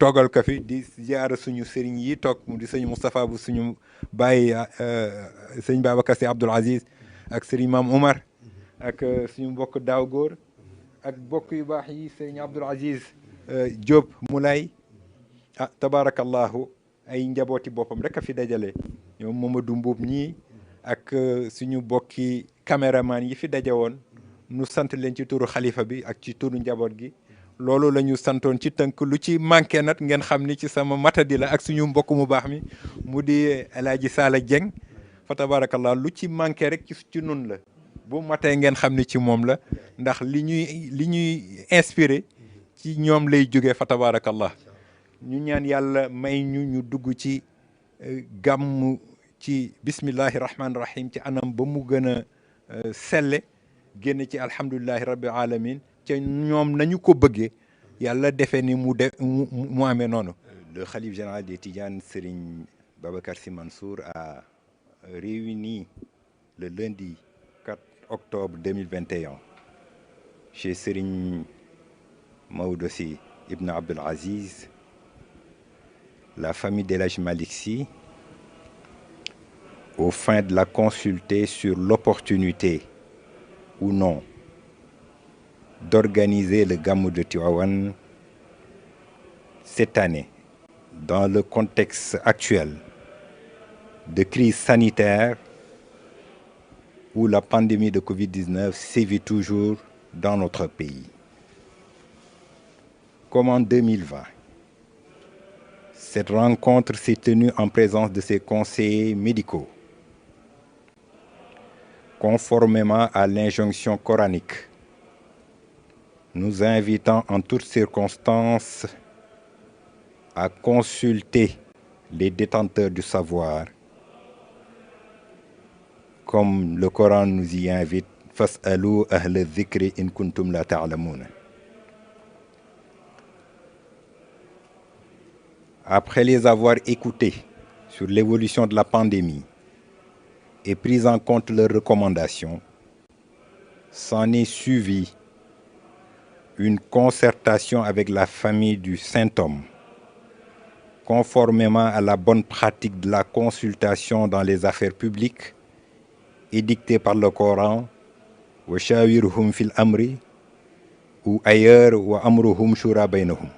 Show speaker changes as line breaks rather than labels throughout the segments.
toogal ko fi di ziara suñu sëriñ yi toog di sëñ Moustapha bu suñu bàyyi sëñ Babacar Sy Abdoul Aziz ak sëriñ Maam Oumar ak suñu mbokk daaw góor ak mbokk yu baax yi sëriñ Abdoul Aziz Diop Moulay tabarakallahu ay njabooti boppam rek a fi dajale ñoom Mamadou Mbuub ñii ak suñu bokki caméraman yi fi daje woon nu sant leen ci turu xalifa bi ak ci turu njaboot gi loolu la ñu santoon ci tënk lu ci manqué nag ngeen xam ni ci sama matadi la ak suñu mbokk mu baax mi mu di El Hadji Sala Dieng fa tabarakallah lu ci manqué rek ci nun la bu matee ngeen xam ni ci moom la ndax li ñuy inspiré ci ñoom lay jógee fa tabarakallah ñu ñaan yàlla may ñu dugg ci gàmm ci bismillahi rahmaani rahim ci anam ba mu gën a selle génn ci alhamdulillahi rabbil alamin ca ñoom nañu ko bëggee yàlla defee ni mu amee noonu. Le khalife général des Tidianes, Serigne Babacar Sy Mansour, a réuni le lundi 4 octobre 2021 chez Serigne Maodo Sy Ibn Abdoul Aziz la famille d'El Hadji Malick Sy aux fins de la consulter sur l'opportunité ou non d'organiser le Gamou de Tivaouane cette année dans le contexte actuel de crise sanitaire où la pandémie de Covid-19 sévit toujours dans notre pays. Comme en 2020, cette rencontre s'est tenue en présence de ses conseillers médicaux, conformément à l'injonction coranique, nous invitant en toutes circonstances à consulter les détenteurs du savoir, comme le Coran nous y invite, fas'alou ahla dhikri in kuntum la ta'lamoun. Après les avoir écoutés sur l'évolution de la pandémie et pris en compte leurs recommandations, s'en est suivi une concertation avec la famille du Saint-Homme, conformément à la bonne pratique de la consultation dans les affaires publiques édictée par le Coran, wa shawirhum fil amri, ou ailleurs, wa amruhum shura baynahum.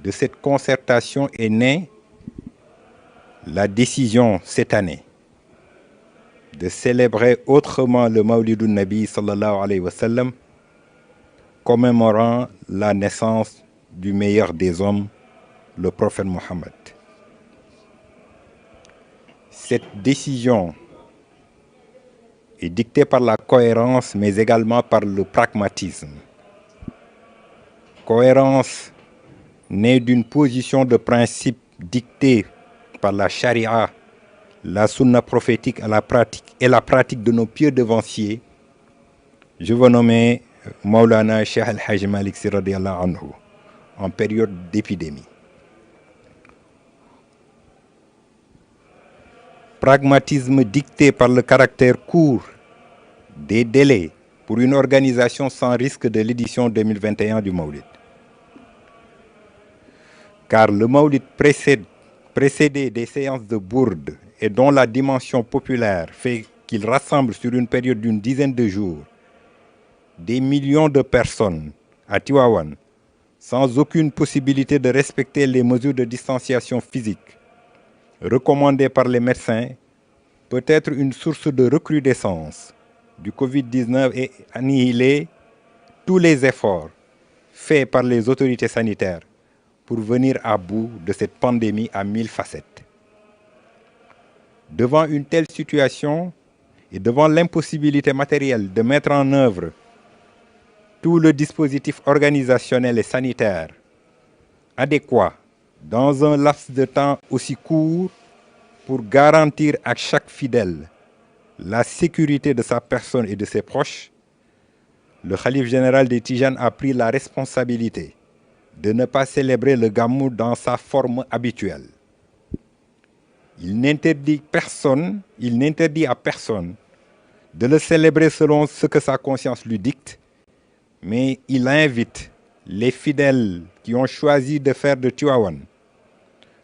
De cette concertation est née la décision cette année de célébrer autrement le Mawlidun Nabi sallallahu alayhi wa sallam, commémorant la naissance du meilleur des hommes, le prophète Mohammed. Cette décision est dictée par la cohérence, mais également par le pragmatisme. Cohérence née d'une position de principe dictée par la charia, la sunna prophétique et la pratique de nos pieux devanciers. Je veux nommer Maulana Cheikh El Hadji Malick Sy radiyallahu anhu en période d'épidémie. Pragmatisme dicté par le caractère court des délais pour une organisation sans risque de l'édition 2021 du Maulid. Car le Maulid précédé des séances de bourde et dont la dimension populaire fait qu'il rassemble sur une période d'une dizaine de jours des millions de personnes à Tivaouane sans aucune possibilité de respecter les mesures de distanciation physique recommandées par les médecins peut être une source de recrudescence du Covid-19 et annihiler tous les efforts faits par les autorités sanitaires pour venir à bout de cette pandémie à 1000 facettes. Devant une telle situation et devant l'impossibilité matérielle de mettre en œuvre tout le dispositif organisationnel et sanitaire adéquat dans un laps de temps aussi court pour garantir à chaque fidèle la sécurité de sa personne et de ses proches, le khalife général des Tijanes a pris la responsabilité de ne pas célébrer le Gamou dans sa forme habituelle. Il n'interdit à personne de le célébrer selon ce que sa conscience lui dicte, mais il invite les fidèles qui ont choisi de faire de Tivaouane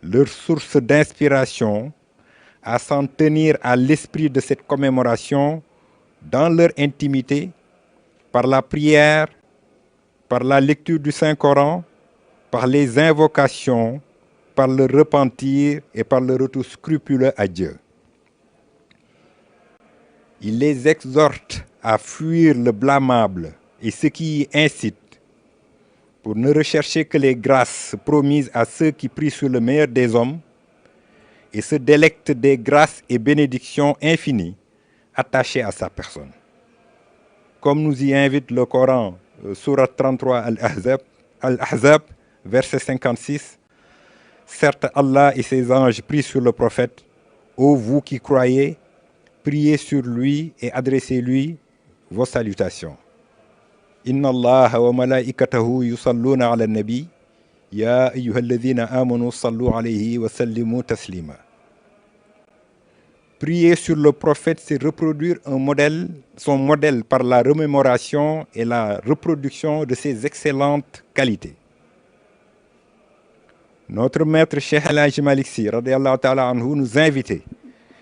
leur source d'inspiration à s'en tenir à l'esprit de cette commémoration dans leur intimité, par la prière, par la lecture du Saint-Coran, par les invocations, par le repentir et par le retour scrupuleux à Dieu. Il les exhorte à fuir le blâmable et ce qui y incite, pour ne rechercher que les grâces promises à ceux qui prient sur le meilleur des hommes et se délectent des grâces et bénédictions infinies attachées à sa personne. Comme nous y invite le Coran, sourate 33 Al-Ahzab, verset 56, certes Allah et ses anges prient sur le prophète, ô vous qui croyez, priez sur lui et adressez-lui vos salutations. Inna Allah wa malaikatahu yusalluna ala nabi ya ayyuhalladhina amanu sallu alayhi wa sallimu taslima. Prier sur le prophète, c'est reproduire son modèle par la remémoration et la reproduction de ses excellentes qualités. Notre maître Cheikh El Hadji Malick Sy radiyallahu ta'ala anhu nous invitait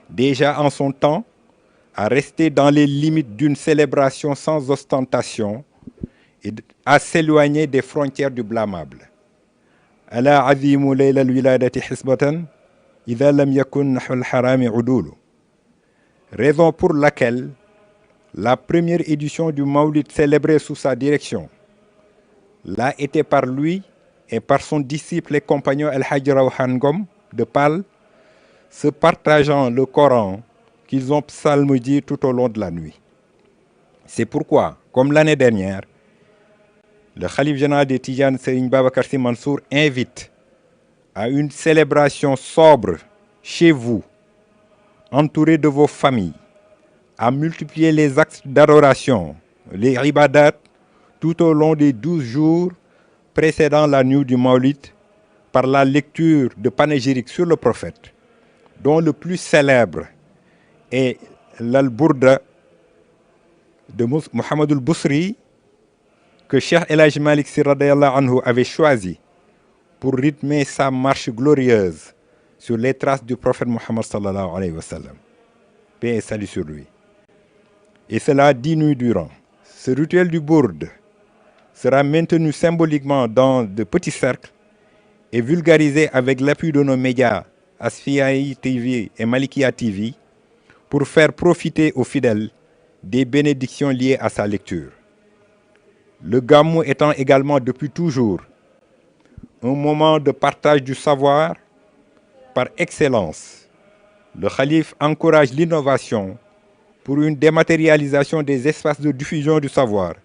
déjà en son temps à rester dans les limites d'une célébration sans ostentation et à s'éloigner des frontières du blâmable. Ala azimu layla al-wiladati hisbatan idha lam yakun nahwa al-harami udulu. Raison pour laquelle la première édition du Maoulid célébrée sous sa direction l'a été par lui et par son disciple et compagnon El Hadji Rawhan Ngom de Pal, se partageant le Coran qu'ils ont psalmodié tout au long de la nuit. C'est pourquoi, comme l'année dernière, le Khalife général des Tidianes Serigne Babacar Sy Mansour invite à une célébration sobre chez vous, entouré de vos familles, à multiplier les actes d'adoration, les ibadat, tout au long des 12 jours précédant la nuit du Maulid, par la lecture de panégyriques sur le prophète, dont le plus célèbre est l'Al-Burda de Mohamed al-Bousri, que Cheikh El Hadji Malick Sy radiyallahu anhu avait choisi pour rythmer sa marche glorieuse sur les traces du prophète Mohammed sallallahu alayhi wa sallam. Paix et salut sur lui. Et cela 10 nuits durant. Ce rituel du Bourde sera maintenu symboliquement dans de petits cercles et vulgarisé avec l'appui de nos médias Asfiyahi TV et Malikia TV pour faire profiter aux fidèles des bénédictions liées à sa lecture. Le Gamou étant également depuis toujours un moment de partage du savoir par excellence, le Khalife encourage l'innovation pour une dématérialisation des espaces de diffusion du savoir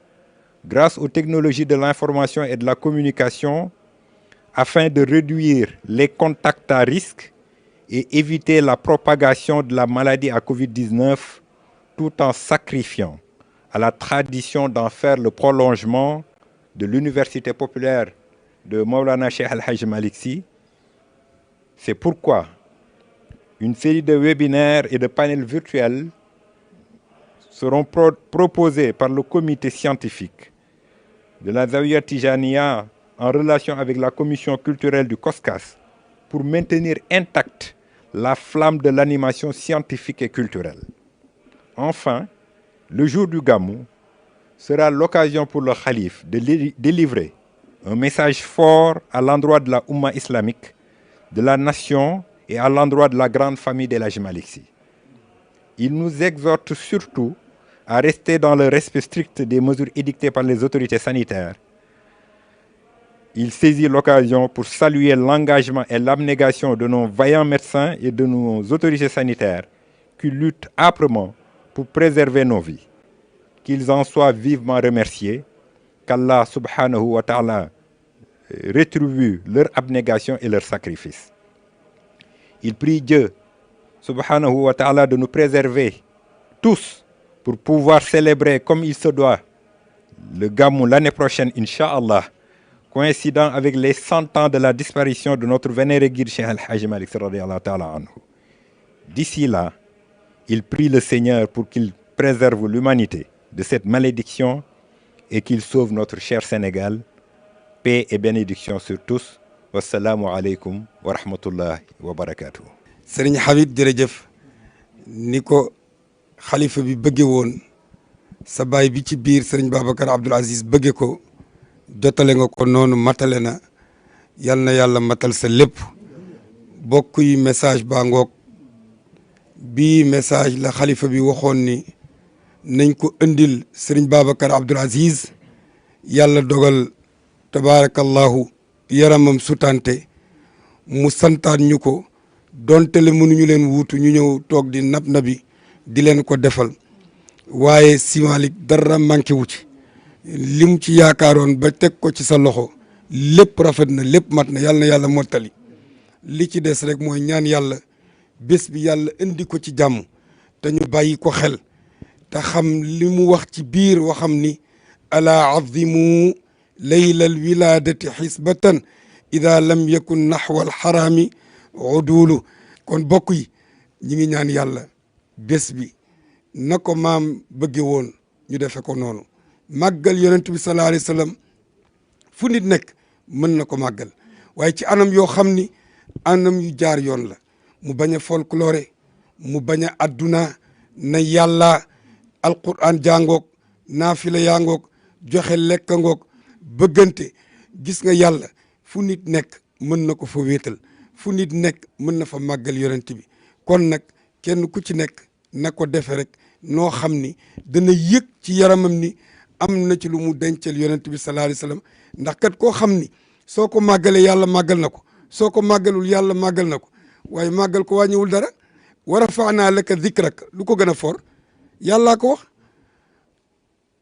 grâce aux technologies de l'information et de la communication afin de réduire les contacts à risque et éviter la propagation de la maladie à Covid-19 tout en sacrifiant à la tradition d'en faire le prolongement de l'université populaire de Maulana Cheikh El Hadji Malick Sy. C'est pourquoi une série de webinaires et de panels virtuels seront proposés par le comité scientifique de la Zawiya Tijaniya en relation avec la commission culturelle du COSCAS pour maintenir intacte la flamme de l'animation scientifique et culturelle. Enfin, le jour du Gamou sera l'occasion pour le Khalife de délivrer un message fort à l'endroit de la Oumma islamique, de la nation et à l'endroit de la grande famille d'El Hadji Malick Sy. Il nous exhorte surtout à rester dans le respect strict des mesures édictées par les autorités sanitaires. Il saisit l'occasion pour saluer l'engagement et l'abnégation de nos vaillants médecins et de nos autorités sanitaires qui luttent âprement pour préserver nos vies. Qu'ils en soient vivement remerciés, qu'Allah subhanahu wa ta'ala rétribue leur abnégation et leur sacrifice. Il prie Dieu subhanahu wa ta'ala de nous préserver tous pour pouvoir célébrer comme il se doit le Gamou l'année prochaine, Inch'Allah, coïncidant avec les 100 ans de la disparition de notre vénéré guide Cheikh El Hadji Malick Sy radiyallahu ta'ala anhu. D'ici là, il prie le Seigneur pour qu'il préserve l'humanité de cette malédiction et qu'il sauve notre cher Sénégal. paix et bénédiction sur tous. Wassalaamu aleykum wa rahmatullahi wa barakatuh.
Sëriñ Habib jërëjëf ni ko xalifa bi bëgge woon sa baay bi ci biir sëriñ Babacar Abdoul Aziz bëgge ko jotale nga ko noonu matale na yal na yàlla matal sa lépp bokk yi message baa ngoog bii message la xalifa bi waxoon ni nañ ko indil sëriñ Babacar Abdoul Aziz yàlla dogal tabaarakallahu yaramam sutante mu santaan ñu ko donte le mënuñu leen wuutu ñu ñëw toog di nab nabi di leen ko defal waaye Si Malick dara manqué wu ci lim ci yaakaaroon ba teg ko ci sa loxo lépp rafet na lépp mat na yàlla mottali li ci des rek mooy ñaan yàlla bés bi yàlla indi ko ci jàmm te ñu bàyyi ko xel te xam li mu wax ci biir waxam ni alaa azimu laylal wiladati xisbatan ida lam yakun naxwa alxaraami udulu kon bokk yi ñi ngi ñaan yàlla bés bi na ko maam bëgge woon ñu defe ko noonu màggal yonent bi sallallahu alayhi wa sallam fu nit nekk mën na ko màggal waaye ci anam yoo xam ni anam yu jaar yoon la mu bañ a folklore mu bañ a adduna na yàlla alquran jàngoog naafila yaa ngoog joxe lekka ngoog bëggante gis nga yàlla fu nit nekk mën na ko fa wéetal fu nit nekk mën na fa màggal yonent bi kon nag kenn ku ci nekk na ko defe rek noo xam ni dana yëg ci yaramam ni am na ci lu mu dencal yonent bi sallallahu alayhi wasallam ndax kat koo xam ni soo ko màggalee yàlla màggal na ko soo ko màggalul yàlla màggal na ko waaye màggal ko wàññiwul dara wa rafaanaa laka dikrak lu ko gën a foor yàllaa ko wax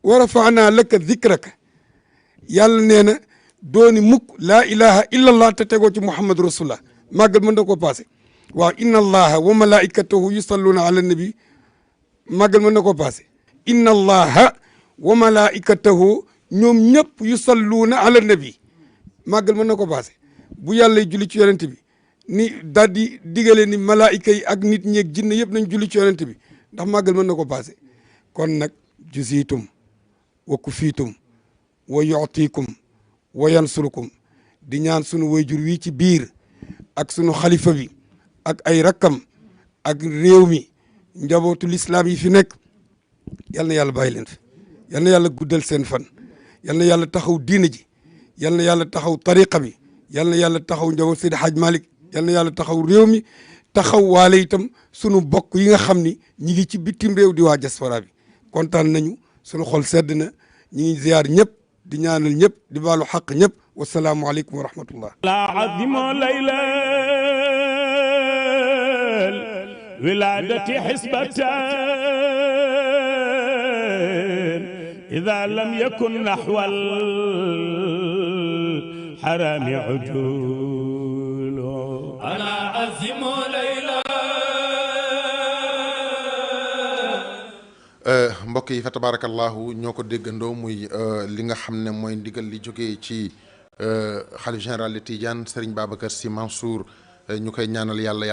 wa rafaanaa laka dikrak yàlla nee na dooni mukk laa ilaha illa allah te tegoo ci muhammad rasulullah màggal mën na ko passé waaw inna allaha wa malaikatahu yusalluna ala nabi màggal mën na ko passé inna allaha wa malaikatahu ñoom ñëpp yusalluuna ala nabi màggal mën na ko passé bu yàlla julli ci yonent bi ni daal di digale ni malaayika yi ak nit ñeeg jinne yëpp nañ julli ci yonent bi ndax màggal mën na ko passé kon nag jusiitum wa kufiitum wa yu'tikum wa yansurukum di ñaan sunu wayjur wii ci biir ak sunu xalifa bi ak ay rakkam ak réew mi njabootu lislaam yi fi nekk yal na yàlla bàyyi leen fi yal na yàlla guddal seen fan yal na yàlla taxaw diina ji yal na yàlla taxaw tariqa bi yal na yàlla taxaw njaboot Seydi Hadj Malick yal na yàlla taxaw réew mi taxaw waale itam sunu bokk yi nga xam ni ñi ngi ci bitim réew di waa diaspora bi kontaan nañu sunu xol sedd na ñi ngi ziyaar ñëpp di ñaanal ñëpp di baalu xaq ñëpp wasalaamu aleykum wa rahmatullah
wiladati xisbatan ida lam yakun naxwa alxarami udulu ana azimu layla.
mbokk yi fa tabarakallahu ñoo ko déggandoo muy li nga xam ne mooy ndigal li jógee ci xalif général de Tidiane Serigne Babacar Sy Mansour ñu koy ñaanal yàlla